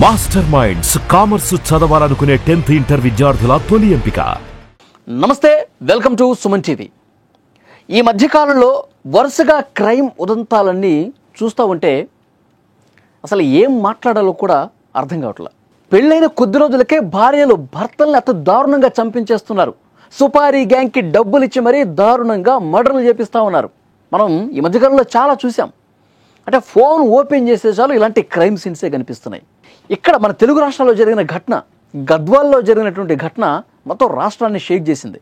Master minds commerce చదవాలనుకునే 10th inter విద్యార్థుల తొలి ఎంపిక. నమస్తే, వెల్కమ్ టు సుమన్ టీవీ. ఈ మధ్యకాలంలో వరుసగా క్రైమ్ ఉదంతాలన్నీ చూస్తూ ఉంటే అసలు ఏం మాట్లాడాలో కూడా అర్థం కావట్లేదు. పెళ్ళైన కొద్ది రోజులకే భార్యలు భర్తల్ని అతి దారుణంగా చంపించేస్తున్నారు. సుపారీ గ్యాంగ్కి డబ్బులు ఇచ్చి మరీ దారుణంగా మర్డర్లు చేపిస్తూ ఉన్నారు. మనం ఈ మధ్యకాలంలో చాలా చూసాం. అంటే ఫోన్ ఓపెన్ చేసే చాలు ఇలాంటి క్రైమ్ సీన్సే కనిపిస్తున్నాయి. ఇక్కడ మన తెలుగు రాష్ట్రాల్లో జరిగిన ఘటన, గద్వాల్లో జరిగినటువంటి ఘటన మొత్తం రాష్ట్రాన్ని షేక్ చేసింది.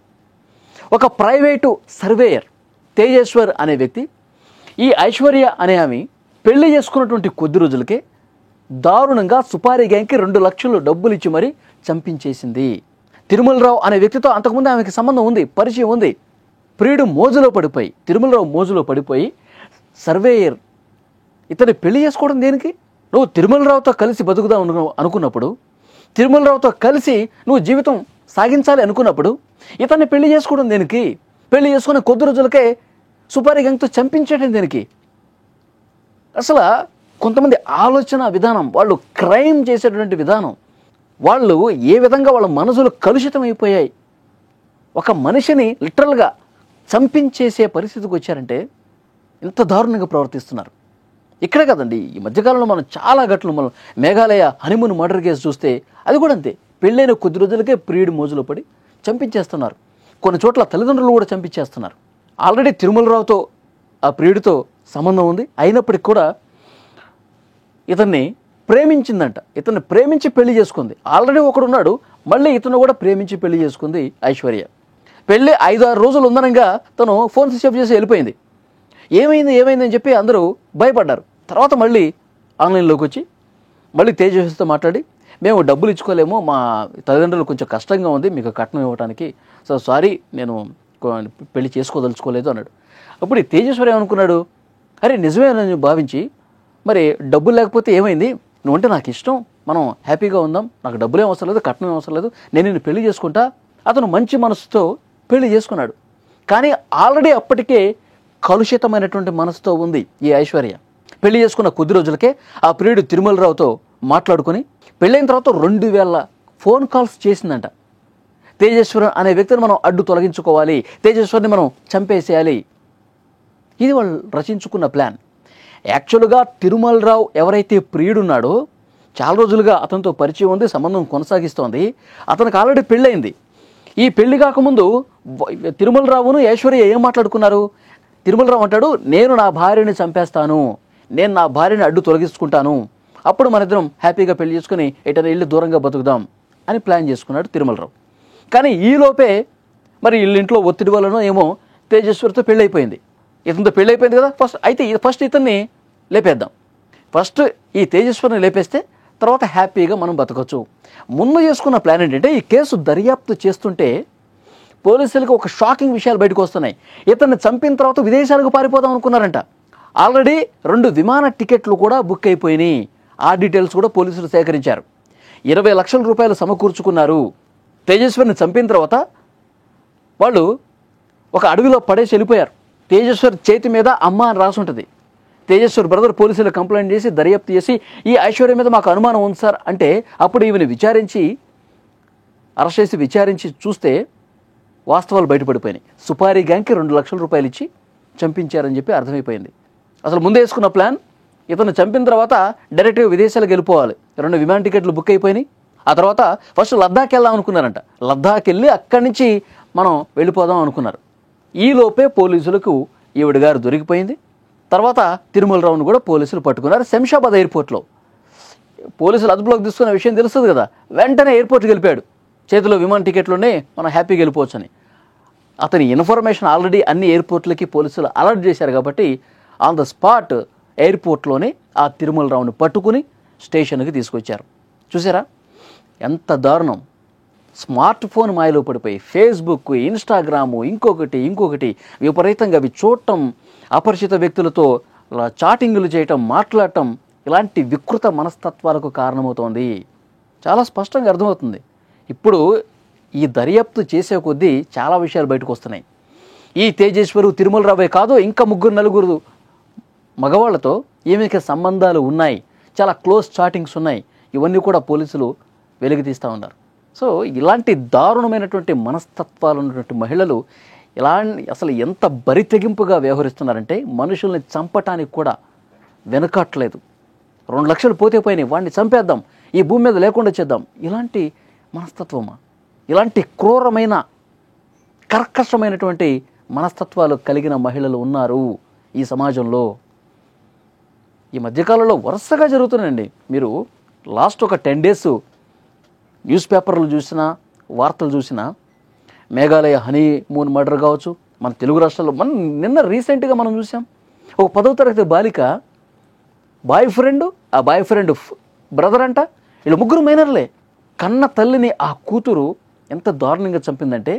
ఒక ప్రైవేటు సర్వేయర్ తేజేశ్వర్ అనే వ్యక్తి, ఈ ఐశ్వర్య అనే ఆమె పెళ్లి చేసుకున్నటువంటి కొద్ది రోజులకే దారుణంగా సుపారీ గ్యాంగ్కి 2 లక్షలు డబ్బులు ఇచ్చి మరీ చంపించేసింది. తిరుమలరావు అనే వ్యక్తితో అంతకుముందు ఆమెకి సంబంధం ఉంది, పరిచయం ఉంది. ప్రియుడు తిరుమలరావు మోజులో పడిపోయి సర్వేయర్ ఇతన్ని పెళ్లి చేసుకోవడం దేనికి? నువ్వు తిరుమలరావుతో కలిసి బతుకుదాం అనుకున్నప్పుడు, తిరుమలరావుతో కలిసి నువ్వు జీవితం సాగించాలి అనుకున్నప్పుడు ఇతన్ని పెళ్లి చేసుకోవడం దేనికి? పెళ్లి చేసుకునే కొద్ది రోజులకే సుపారీ గ్యాంగ్తో చంపించడం దేనికి? అసలు కొంతమంది ఆలోచన విధానం, వాళ్ళు క్రైమ్ చేసేటువంటి విధానం, వాళ్ళు ఏ విధంగా వాళ్ళ మనసులు కలుషితం అయిపోయాయి. ఒక మనిషిని లిటరల్గా చంపించేసే పరిస్థితికి వచ్చారంటే ఇంత దారుణంగా ప్రవర్తిస్తున్నారు. ఇక్కడే కదండి, ఈ మధ్యకాలంలో మనం చాలా ఘటనలు, మనం మేఘాలయ హనీమూన్ మర్డర్ కేసు చూస్తే అది కూడా అంతే. పెళ్ళైన కొద్ది రోజులకే ప్రియుడి మోజులో పడి చంపించేస్తున్నారు. కొన్ని చోట్ల తల్లిదండ్రులు కూడా చంపించేస్తున్నారు. ఆల్రెడీ తిరుమలరావుతో ఆ ప్రియుడితో సంబంధం ఉంది, అయినప్పటికీ కూడా ఇతన్ని ప్రేమించిందంట. ఇతన్ని ప్రేమించి పెళ్లి చేసుకుంది. ఆల్రెడీ ఒకడున్నాడు, మళ్ళీ ఇతను కూడా ప్రేమించి పెళ్లి చేసుకుంది ఐశ్వర్య. పెళ్ళి 5-6 రోజులు ఉందనంగా తను ఫోన్ స్విచ్ ఆఫ్ చేసి వెళ్ళిపోయింది. ఏమైందని చెప్పి అందరూ భయపడ్డారు. తర్వాత మళ్ళీ ఆన్లైన్లోకి వచ్చి మళ్ళీ తేజస్వితో మాట్లాడి, మేము డబ్బులు ఇచ్చుకోలేము, మా తల్లిదండ్రులు కొంచెం కష్టంగా ఉంది మీకు కట్నం ఇవ్వడానికి, సో సారీ, నేను పెళ్లి చేసుకోదలుచుకోలేదు అన్నాడు. అప్పుడు ఈ తేజేశ్వరి ఏమనుకున్నాడు, అరే నిజమేనని భావించి, మరి డబ్బులు లేకపోతే ఏమైంది, నువ్వంటే నాకు ఇష్టం, మనం హ్యాపీగా ఉందాం, నాకు డబ్బులు ఏం అవసరం లేదు, కట్నం ఏం అవసరం లేదు, నేను నిన్ను పెళ్లి చేసుకుంటా. అతను మంచి మనసుతో పెళ్లి చేసుకున్నాడు. కానీ ఆల్రెడీ అప్పటికే కలుషితమైనటువంటి మనసుతో ఉంది ఈ ఐశ్వర్య. పెళ్లి చేసుకున్న కొద్ది రోజులకే ఆ ప్రియుడు తిరుమలరావుతో మాట్లాడుకుని పెళ్ళైన తర్వాత 2000 ఫోన్ కాల్స్ చేసిందంట. తేజేశ్వరన్ అనే వ్యక్తిని మనం అడ్డు తొలగించుకోవాలి, తేజేశ్వరిని మనం చంపేసేయాలి. ఇది వాళ్ళు రచించుకున్న ప్లాన్. యాక్చువల్గా తిరుమలరావు ఎవరైతే ప్రియుడున్నాడో చాలా రోజులుగా అతనితో పరిచయం ఉంది, సంబంధం కొనసాగిస్తోంది. అతనికి ఆల్రెడీ పెళ్ళయింది. ఈ పెళ్లి కాకముందు తిరుమలరావును ఐశ్వర్య ఏం మాట్లాడుకున్నారు? తిరుమలరావు అంటాడు, నేను నా భార్యని చంపేస్తాను, నేను నా భార్యని అడ్డు తొలగించుకుంటాను, అప్పుడు మన ఇద్దరం హ్యాపీగా పెళ్లి చేసుకుని ఎటైనా ఇల్లు దూరంగా బతుకుదాం అని ప్లాన్ చేసుకున్నాడు తిరుమలరావు. కానీ ఈలోపే మరి ఇంట్లో ఒత్తిడి వలన ఏమో తేజేశ్వరితో పెళ్ళైపోయింది. ఇతనితో పెళ్ళైపోయింది కదా, ఫస్ట్ ఇతన్ని లేపేద్దాం, ఫస్ట్ ఈ తేజేశ్వరిని లేపేస్తే తర్వాత హ్యాపీగా మనం బతకచ్చు. ముందు చేసుకున్న ప్లాన్ ఏంటంటే, ఈ కేసు దర్యాప్తు చేస్తుంటే పోలీసులకు ఒక షాకింగ్ విషయాలు బయటకు వస్తున్నాయి. ఇతన్ని చంపిన తర్వాత విదేశాలకు పారిపోదాం అనుకున్నారంట. ఆల్రెడీ 2 విమాన టికెట్లు కూడా బుక్ అయిపోయినాయి. ఆ డీటెయిల్స్ కూడా పోలీసులు సేకరించారు. 20 లక్షల రూపాయలు సమకూర్చుకున్నారు. తేజేశ్వరిని చంపిన తర్వాత వాళ్ళు ఒక అడవిలో పడేసి వెళ్ళిపోయారు. తేజేశ్వరి చేతి మీద అమ్మ అని రాసి ఉంటుంది. తేజేశ్వరి బ్రదర్ పోలీసులు కంప్లైంట్ చేసి దర్యాప్తు చేసి, ఈ ఐశ్వర్య మీద మాకు అనుమానం ఉంది సార్ అంటే, అప్పుడు ఈమెను అరెస్ట్ చేసి విచారించి చూస్తే వాస్తవాలు బయటపడిపోయినాయి. సుపారీ గ్యాంగ్కి 2 లక్షల రూపాయలు ఇచ్చి చంపించారని చెప్పి అర్థమైపోయింది. అసలు ముందే వేసుకున్న ప్లాన్, ఇతను చంపిన తర్వాత డైరెక్ట్గా విదేశాలకు వెళ్ళిపోవాలి. 2 విమాన టికెట్లు బుక్ అయిపోయినాయి. ఆ తర్వాత ఫస్ట్ లద్దాఖ్ వెళ్దాం అనుకున్నారంట. లద్దాఖ్ వెళ్ళి అక్కడి నుంచి మనం వెళ్ళిపోదాం అనుకున్నారు. ఈలోపే పోలీసులకు ఈవిడ గారు దొరికిపోయింది. తర్వాత తిరుమలరావును కూడా పోలీసులు పట్టుకున్నారు శంషాబాద్ ఎయిర్పోర్ట్లో. పోలీసులు అదుపులోకి తీసుకున్న విషయం తెలుస్తుంది కదా, వెంటనే ఎయిర్పోర్ట్కి వెళ్ళిపోయాడు. చేతిలో విమాన టికెట్లునే మనం హ్యాపీగా వెళ్ళిపోవచ్చు అని. అతని ఇన్ఫర్మేషన్ ఆల్రెడీ అన్ని ఎయిర్పోర్ట్లకి పోలీసులు అలర్ట్ చేశారు కాబట్టి ఆన్ ద స్పాట్ ఎయిర్పోర్ట్లోనే ఆ తిరుమలరావుని పట్టుకుని స్టేషన్కి తీసుకొచ్చారు. చూసారా ఎంత దారుణం! స్మార్ట్ ఫోన్ మాయలో పడిపోయి ఫేస్బుక్, ఇన్స్టాగ్రాము, ఇంకొకటి విపరీతంగా అవి చూడటం, అపరిచిత వ్యక్తులతో చాటింగులు చేయటం, మాట్లాడటం, ఇలాంటి వికృత మనస్తత్వాలకు కారణమవుతోంది. చాలా స్పష్టంగా అర్థమవుతుంది. ఇప్పుడు ఈ దర్యాప్తు చేసే కొద్దీ చాలా విషయాలు బయటకు వస్తున్నాయి. ఈ తేజేశ్వరు, తిరుమలరావే కాదు, ఇంకా 3-4 మగవాళ్లతో ఈమెకి సంబంధాలు ఉన్నాయి, చాలా క్లోజ్ చాటింగ్స్ ఉన్నాయి. ఇవన్నీ కూడా పోలీసులు వెలికి తీస్తూ ఉన్నారు. సో ఇలాంటి దారుణమైనటువంటి మనస్తత్వాలు ఉన్నటువంటి మహిళలు అసలు ఎంత బరితెగింపుగా వ్యవహరిస్తున్నారంటే మనుషుల్ని చంపటానికి కూడా వెనకట్లేదు. 2 లక్షలు పోతే పోయినాయి, వాడిని చంపేద్దాం, ఈ భూమి మీద లేకుండా చేద్దాం. ఇలాంటి మనస్తత్వమా? ఇలాంటి క్రూరమైన కర్కశమైనటువంటి మనస్తత్వాలు కలిగిన మహిళలు ఉన్నారు ఈ సమాజంలో. ఈ మధ్యకాలంలో వరుసగా జరుగుతున్నాయండి. మీరు లాస్ట్ ఒక 10 days న్యూస్ పేపర్లు చూసినా, వార్తలు చూసినా, మేఘాలయ హనీమూన్ మర్డర్ కావచ్చు, మన తెలుగు రాష్ట్రాల్లో నిన్న రీసెంట్గా మనం చూసాం. ఒక 10వ తరగతి బాలిక ఆ బాయ్ ఫ్రెండ్ బ్రదర్ అంట, వీళ్ళు ముగ్గురు మైనర్లే. కన్న తల్లిని ఆ కూతురు ఎంత దారుణంగా చంపిందంటే,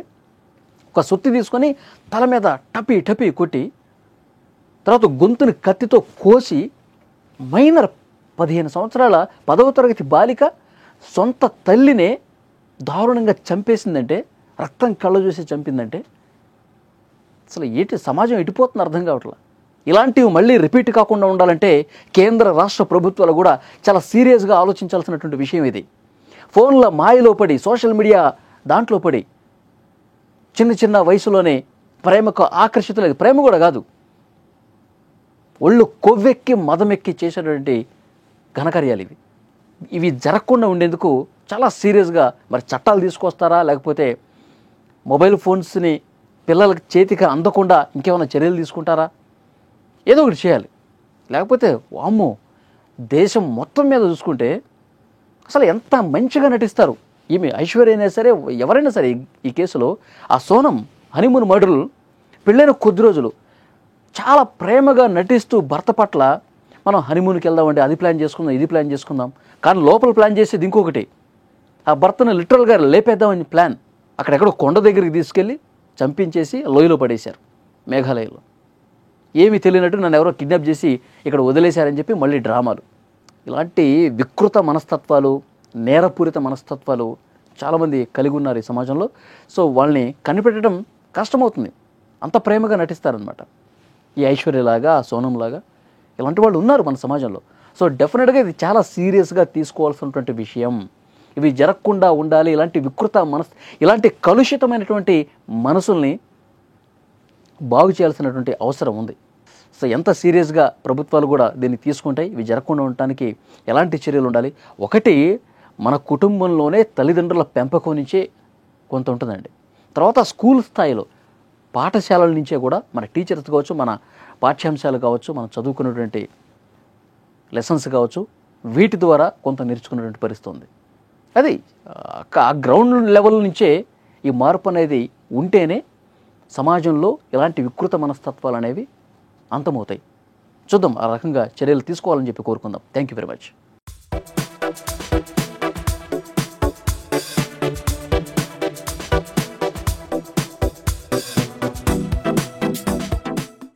ఒక సుత్తి తీసుకొని తల మీద టపి టపి కొట్టి, తర్వాత గొంతుని కత్తితో కోసి, మైనర్ 15 సంవత్సరాల 10వ తరగతి బాలిక సొంత తల్లినే దారుణంగా చంపేసిందంటే, రక్తం కళ్ళు చూసి చంపిందంటే, అసలు సమాజం ఎటుపోతుంది అర్థం కావట్లా. ఇలాంటివి మళ్ళీ రిపీట్ కాకుండా ఉండాలంటే కేంద్ర రాష్ట్ర ప్రభుత్వాలు కూడా చాలా సీరియస్గా ఆలోచించాల్సినటువంటి విషయం ఇది. ఫోన్ల మాయలో పడి, సోషల్ మీడియా దాంట్లో పడి చిన్న వయసులోనే ప్రేమకు ఆకర్షితులేదు. ప్రేమ కూడా కాదు, ఒళ్ళు కొవ్వెక్కి మదమెక్కి చేసేటువంటి ఘనకార్యాలు ఇవి జరగకుండా ఉండేందుకు చాలా సీరియస్గా మరి చట్టాలు తీసుకొస్తారా, లేకపోతే మొబైల్ ఫోన్స్ని పిల్లలకి చేతికి అందకుండా ఇంకేమైనా చర్యలు తీసుకుంటారా? ఏదో ఒకటి చేయాలి. లేకపోతే వామ్మో, దేశం మొత్తం మీద చూసుకుంటే అసలు ఎంత మంచిగా నటిస్తారు. ఈమె ఐశ్వర్య అయినా సరే, ఎవరైనా సరే ఈ కేసులో ఆ సోనం హనీమూన్ మర్డర్ పెళ్ళైన కొద్ది రోజులు చాలా ప్రేమగా నటిస్తూ భర్త పట్ల మనం హనీమూన్కి వెళ్దామంటే అది ప్లాన్ చేసుకుందాం, ఇది ప్లాన్ చేసుకుందాం, కానీ లోపల ప్లాన్ చేసేది ఇంకొకటి. ఆ భర్తను లిటరల్గా లేపేద్దామని ప్లాన్. అక్కడెక్కడో కొండ దగ్గరికి తీసుకెళ్ళి చంపించేసి లోయలో పడేశారు మేఘాలయలో. ఏమీ తెలియనట్టు నన్ను ఎవరో కిడ్నాప్ చేసి ఇక్కడ వదిలేశారని చెప్పి మళ్ళీ డ్రామాలు. ఇలాంటి వికృత మనస్తత్వాలు, నేరపూరిత మనస్తత్వాలు చాలామంది కలిగి ఉన్నారు ఈ సమాజంలో. సో వాళ్ళని కనిపెట్టడం కష్టమవుతుంది, అంత ప్రేమగా నటిస్తారనమాట. ఈ ఐశ్వర్యలాగా, సోనంలాగా ఇలాంటి వాళ్ళు ఉన్నారు మన సమాజంలో. సో డెఫినెట్గా ఇది చాలా సీరియస్గా తీసుకోవాల్సినటువంటి విషయం. ఇవి జరగకుండా ఉండాలి. ఇలాంటి కలుషితమైనటువంటి మనసుల్ని బాగు చేయాల్సినటువంటి అవసరం ఉంది. సో ఎంత సీరియస్గా ప్రభుత్వాలు కూడా దీన్ని తీసుకుంటాయి, ఇవి జరగకుండా ఉండటానికి ఎలాంటి చర్యలు ఉండాలి? ఒకటి, మన కుటుంబంలోనే తల్లిదండ్రుల పెంపకం నుంచే కొంత ఉంటుందండి. తర్వాత స్కూల్ స్థాయిలో, పాఠశాలల నుంచే కూడా మన టీచర్స్ కావచ్చు, మన పాఠ్యాంశాలు కావచ్చు, మనం చదువుకున్నటువంటి లెసన్స్ కావచ్చు, వీటి ద్వారా కొంత నేర్చుకున్నటువంటి పరిస్థితి ఉంది. అది ఆ గ్రౌండ్ లెవెల్ నుంచే ఈ మార్పు అనేది ఉంటేనే సమాజంలో ఇలాంటి వికృత మనస్తత్వాలు అనేవి అంతమవుతాయి. చూద్దాం, ఆ రకంగా చర్యలు తీసుకోవాలని చెప్పి కోరుకుందాం. Thank you very much.